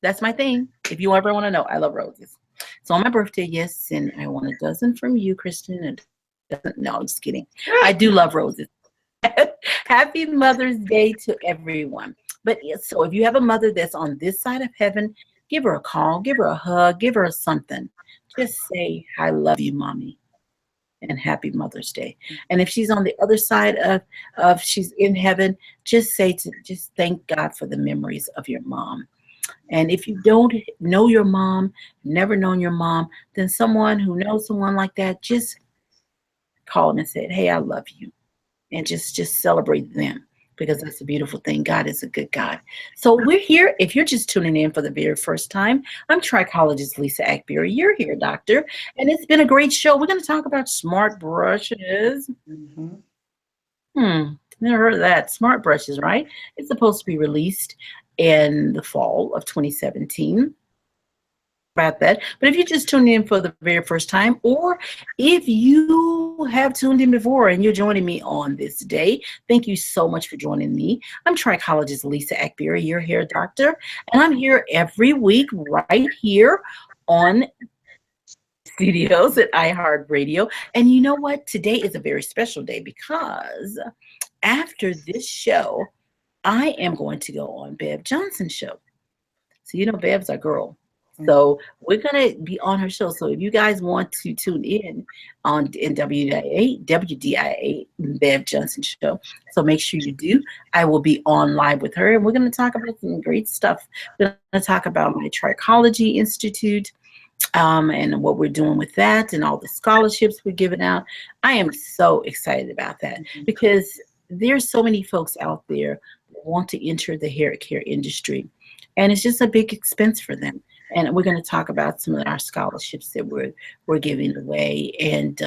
That's my thing. If you ever want to know, I love roses. So on my birthday, yes, and I want a dozen from you, Kristen. And doesn't. No, I'm just kidding. I do love roses. Happy Mother's Day to everyone. But yes, so if you have a mother that's on this side of heaven, give her a call, give her a hug, give her something. Just say, I love you, mommy, and happy Mother's Day. And if she's on the other side of she's in heaven, just say to just thank God for the memories of your mom. And if you don't know your mom, never known your mom, then someone who knows someone like that, just call them and say, hey, I love you, and just celebrate them, because that's a beautiful thing. God is a good God. So we're here. If you're just tuning in for the very first time, I'm trichologist Lisa Akbari. You're here, doctor, and it's been a great show. We're going to talk about smart brushes.
Mm-hmm.
Never heard of that. Smart brushes, right? It's supposed to be released in the fall of 2017. About that. But if you just tuned in for the very first time, or if you have tuned in before and you're joining me on this day, thank you so much for joining me. I'm trichologist Lisa Akbari, your hair doctor, and I'm here every week right here on studios at iHeartRadio. And you know what? Today is a very special day, because after this show, I am going to go on Bev Johnson's show. So you know Bev's our girl. So we're going to be on her show. So if you guys want to tune in on in WDIA, Bev Johnson show, so make sure you do. I will be on live with her, and we're going to talk about some great stuff. We're going to talk about my Trichology Institute, and what we're doing with that, and all the scholarships we're giving out. I am so excited about that, because there's so many folks out there that want to enter the hair care industry, and it's just a big expense for them. And we're going to talk about some of our scholarships that we're giving away, and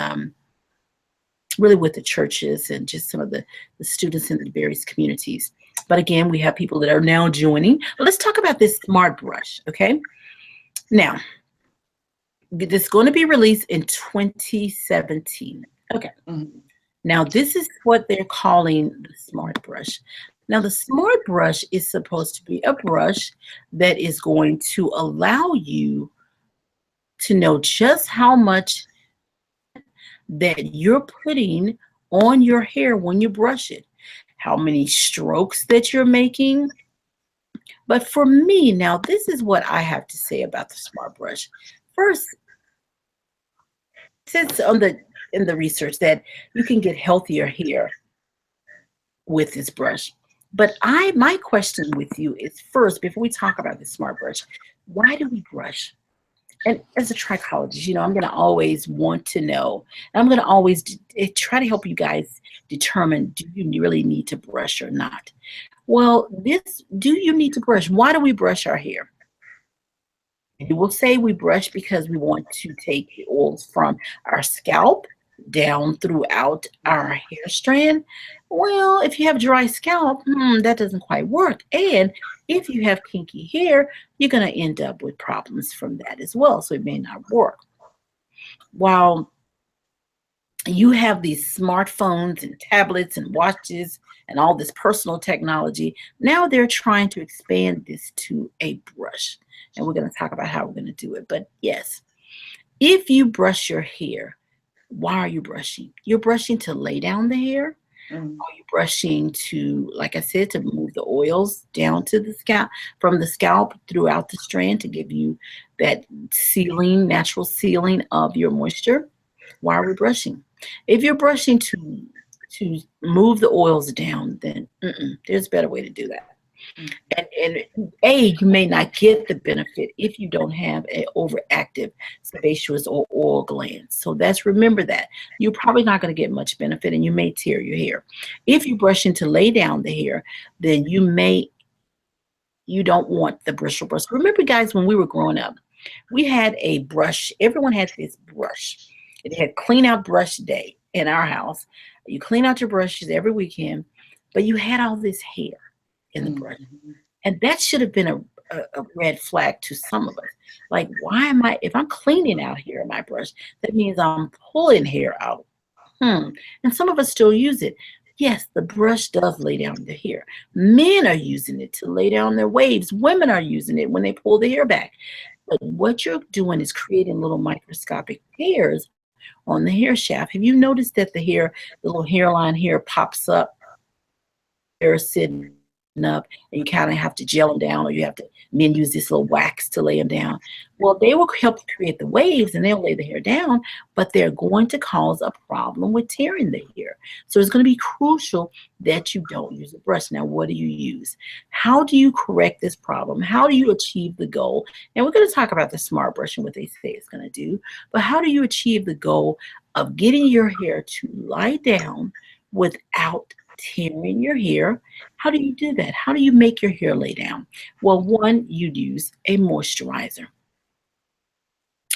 really with the churches and just some of the students in the various communities. But again, we have people that are now joining. But let's talk about this smart brush, okay? Now, this is going to be released in 2017. Okay.
Mm-hmm.
Now, this is what they're calling the smart brush. Now, the smart brush is supposed to be a brush that is going to allow you to know just how much that you're putting on your hair when you brush it, how many strokes that you're making. But for me, now, this is what I have to say about the smart brush. First, since in the research that you can get healthier hair with this brush. But my question with you is, first, before we talk about the smart brush, why do we brush? And as a trichologist, I'm going to always want to know, and I'm going to always try to help you guys determine, do you really need to brush or not? Well, do you need to brush? Why do we brush our hair? You will say we brush because we want to take the oils from our scalp down throughout our hair strand. Well, if you have dry scalp, that doesn't quite work. And if you have kinky hair, you're going to end up with problems from that as well. So it may not work. While you have these smartphones and tablets and watches and all this personal technology, now they're trying to expand this to a brush. And we're going to talk about how we're going to do it. But yes, if you brush your hair, why are you brushing? You're brushing to lay down the hair. Are you brushing to, like I said, to move the oils down to the scalp, from the scalp throughout the strand, to give you that sealing, natural sealing of your moisture? Why are we brushing? If you're brushing to move the oils down, then there's a better way to do that. And you may not get the benefit if you don't have an overactive sebaceous or oil gland. So remember that. You're probably not going to get much benefit, and you may tear your hair. If you're brushing to lay down the hair, then you don't want the bristle brush. Remember, guys, when we were growing up, we had a brush. Everyone had this brush. It had clean out brush day in our house. You clean out your brushes every weekend, but you had all this hair in the brush. And that should have been a red flag to some of us. Like, if I'm cleaning out hair in my brush, that means I'm pulling hair out. And some of us still use it. Yes, the brush does lay down the hair. Men are using it to lay down their waves. Women are using it when they pull the hair back. But what you're doing is creating little microscopic hairs on the hair shaft. Have you noticed that the little hairline here pops up, hair sitting up, and you kind of have to gel them down, or you have to men use this little wax to lay them down. Well, they will help create the waves and they'll lay the hair down, but they're going to cause a problem with tearing the hair. So it's going to be crucial that you don't use a brush. Now, what do you use? How do you correct this problem? How do you achieve the goal? And we're going to talk about the smart brush and what they say it's going to do, but how do you achieve the goal of getting your hair to lie down without tearing your hair? How do you do that? How do you make your hair lay down? Well, one, you'd use a moisturizer.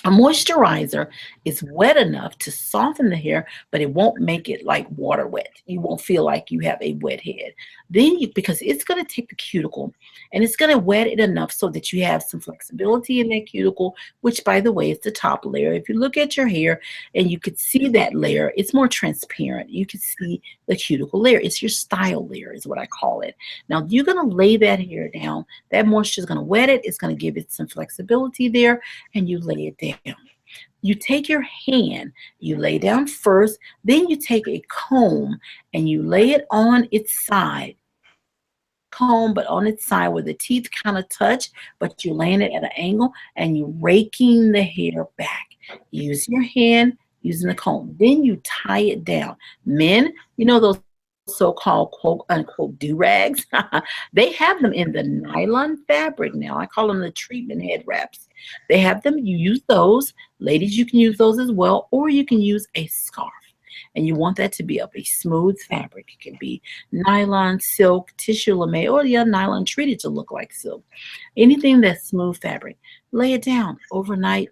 A moisturizer is wet enough to soften the hair, but it won't make it like water wet. You won't feel like you have a wet head. Because it's going to take the cuticle and it's going to wet it enough so that you have some flexibility in that cuticle, which, by the way, is the top layer. If you look at your hair and you could see that layer, it's more transparent. You can see the cuticle layer. It's your style layer is what I call it. Now, you're going to lay that hair down. That moisture is going to wet it. It's going to give it some flexibility there, and you lay it down. You take your hand, you lay down first, then you take a comb and you lay it on its side. Comb, but on its side where the teeth kind of touch, but you're laying it at an angle and you're raking the hair back. Use your hand, using the comb. Then you tie it down. Men, you know those so-called quote unquote do-rags. They have them in the nylon fabric now. I call them the treatment head wraps. They have them. You use those. Ladies, you can use those as well, or you can use a scarf. And you want that to be of a smooth fabric. It can be nylon, silk, tissue lame, or the nylon treated to look like silk. Anything that's smooth fabric. Lay it down overnight.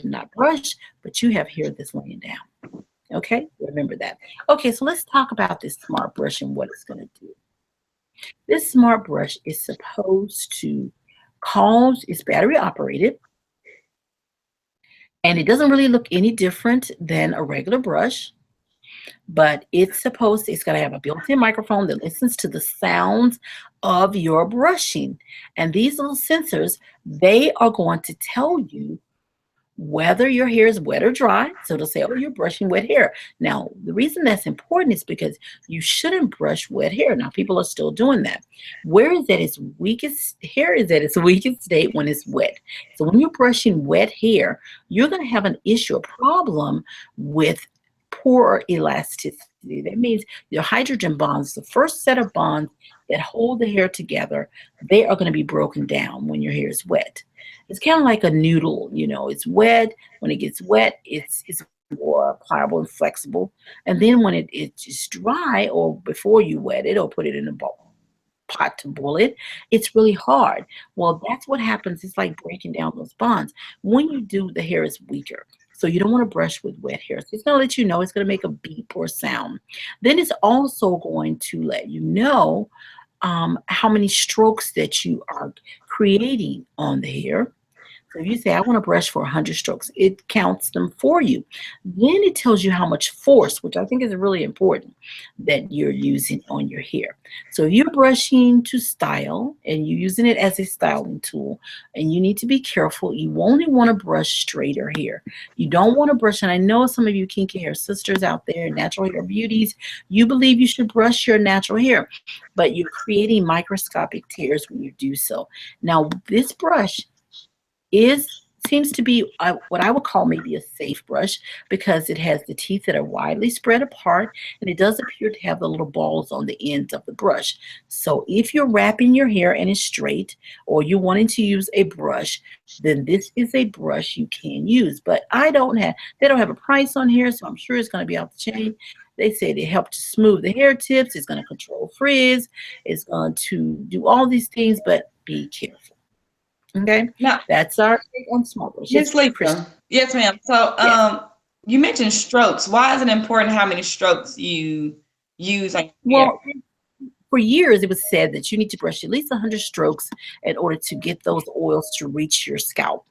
Not brush, but you have hair that's laying down. Okay, remember that. Okay, so let's talk about this smart brush and what it's going to do. This smart brush is supposed to it's battery operated, and it doesn't really look any different than a regular brush, but it's going to have a built-in microphone that listens to the sounds of your brushing. And these little sensors, they are going to tell you whether your hair is wet or dry. So it'll say, oh, you're brushing wet hair. Now, the reason that's important is because you shouldn't brush wet hair. Now, people are still doing that. Hair is at its weakest state when it's wet. So when you're brushing wet hair, you're going to have an issue, a problem with poor elasticity. That means your hydrogen bonds, the first set of bonds that hold the hair together, they are going to be broken down when your hair is wet. It's kind of like a noodle, it's wet. When it gets wet, it's more pliable and flexible. And then when it's dry, or before you wet it or put it in a pot to boil it, it's really hard. Well, that's what happens. It's like breaking down those bonds. When you do, the hair is weaker. So you don't want to brush with wet hair. So it's going to let you know, it's going to make a beep or sound. Then it's also going to let you know how many strokes that you are creating on the hair. So if you say, I want to brush for 100 strokes, it counts them for you. Then it tells you how much force, which I think is really important, that you're using on your hair. So if you're brushing to style and you're using it as a styling tool, and you need to be careful, you only want to brush straighter hair. You don't want to brush, and I know some of you kinky hair sisters out there, natural hair beauties, you believe you should brush your natural hair, but you're creating microscopic tears when you do so. Now, this brush seems to be what I would call maybe a safe brush, because it has the teeth that are widely spread apart, and it does appear to have the little balls on the ends of the brush. So if you're wrapping your hair and it's straight, or you're wanting to use a brush, then this is a brush you can use. But they don't have a price on here, so I'm sure it's going to be off the chain. They say they help to smooth the hair tips. It's going to control frizz. It's going to do all these things, but be careful. Okay,
now
that's our take on small brush.
Miss Lisa. Yes, ma'am. So,
Yes.
you mentioned strokes. Why is it important how many strokes you use on your hair?
Well, for years it was said that you need to brush at least 100 strokes in order to get those oils to reach your scalp,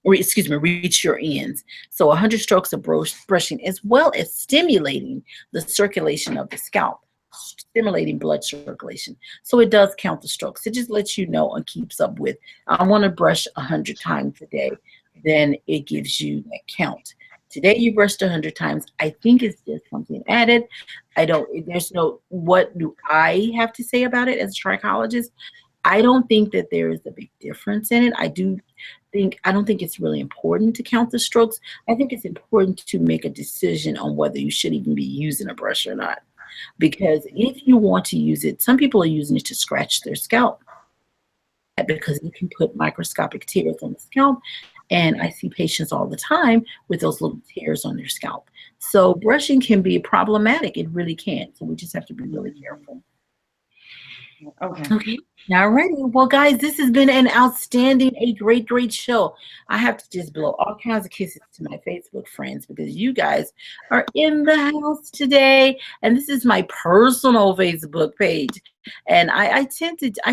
or reach your ends. So 100 strokes of brushing, as well as stimulating the circulation of the scalp. stimulating blood circulation. So it does count the strokes. It just lets you know and keeps up with, I want to brush 100 times a day. Then it gives you that count. Today you brushed 100 times. I think it's just something added. I don't, there's no, what do I have to say about it as a trichologist? I don't think that there is a big difference in it. I don't think it's really important to count the strokes. I think it's important to make a decision on whether you should even be using a brush or not. Because if you want to use it, some people are using it to scratch their scalp because it can put microscopic tears on the scalp. And I see patients all the time with those little tears on their scalp. So brushing can be problematic. It really can. So we just have to be really careful. Okay. Now, ready. Well, guys, this has been an outstanding, a great show. I have to just blow all kinds of kisses to my Facebook friends because you guys are in the house today. And this is my personal Facebook page. And I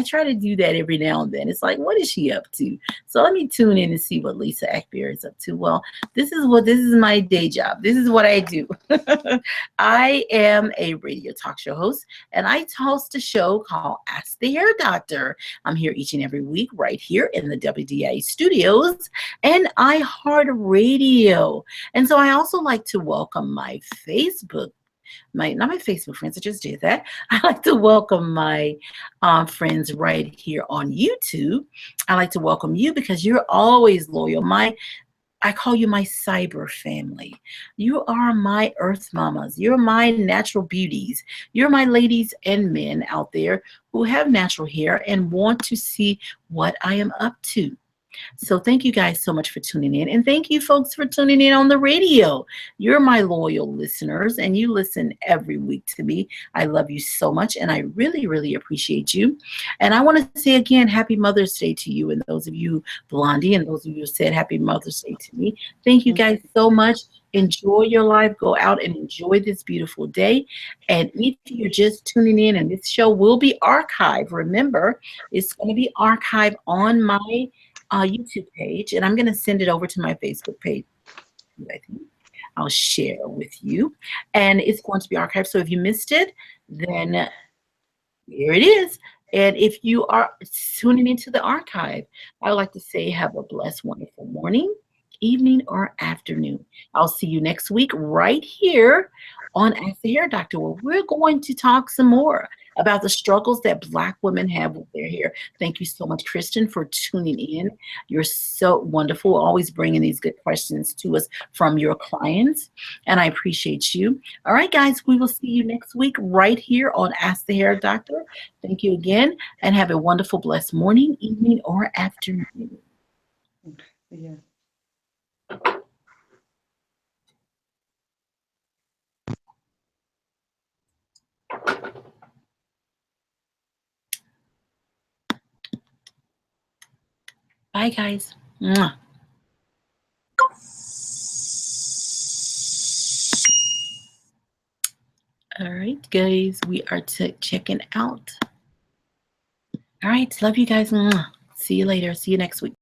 try to do that every now and then. It's like, what is she up to? So let me tune in and see what Lisa Akbari is up to. Well, this is my day job. This is what I do. I am a radio talk show host, and I host a show called Ask the Hair Doctor. I'm here each and every week right here in the WDIA studios and iHeartRadio. And so I also like to welcome my Facebook not my Facebook friends, I just did that. I like to welcome my friends right here on YouTube. I like to welcome you because you're always loyal. I call you my cyber family. You are my earth mamas. You're my natural beauties. You're my ladies and men out there who have natural hair and want to see what I am up to. So thank you guys so much for tuning in. And thank you folks for tuning in on the radio. You're my loyal listeners and you listen every week to me. I love you so much and I really appreciate you. And I want to say again, happy Mother's Day to you and those of you, Blondie, and those of you who said happy Mother's Day to me. Thank you guys so much. Enjoy your life. Go out and enjoy this beautiful day. And if you're just tuning in, and this show will be archived, remember, it's going to be archived on my YouTube page, and I'm going to send it over to my Facebook page. I'll share with you, and it's going to be archived. So if you missed it, then here it is. And if you are tuning into the archive, I would like to say have a blessed, wonderful morning, evening, or afternoon. I'll see you next week right here on Ask the Hair Doctor, where we're going to talk some more about the struggles that Black women have with their hair. Thank you so much, Kristen, for tuning in. You're so wonderful, always bringing these good questions to us from your clients, and I appreciate you. All right, guys, we will see you next week right here on Ask the Hair Doctor. Thank you again, and have a wonderful, blessed morning, evening, or afternoon.
Yeah.
Bye, guys. Mwah. All right, guys, we are checking out. All right, love you guys. Mwah. See you later. See you next week.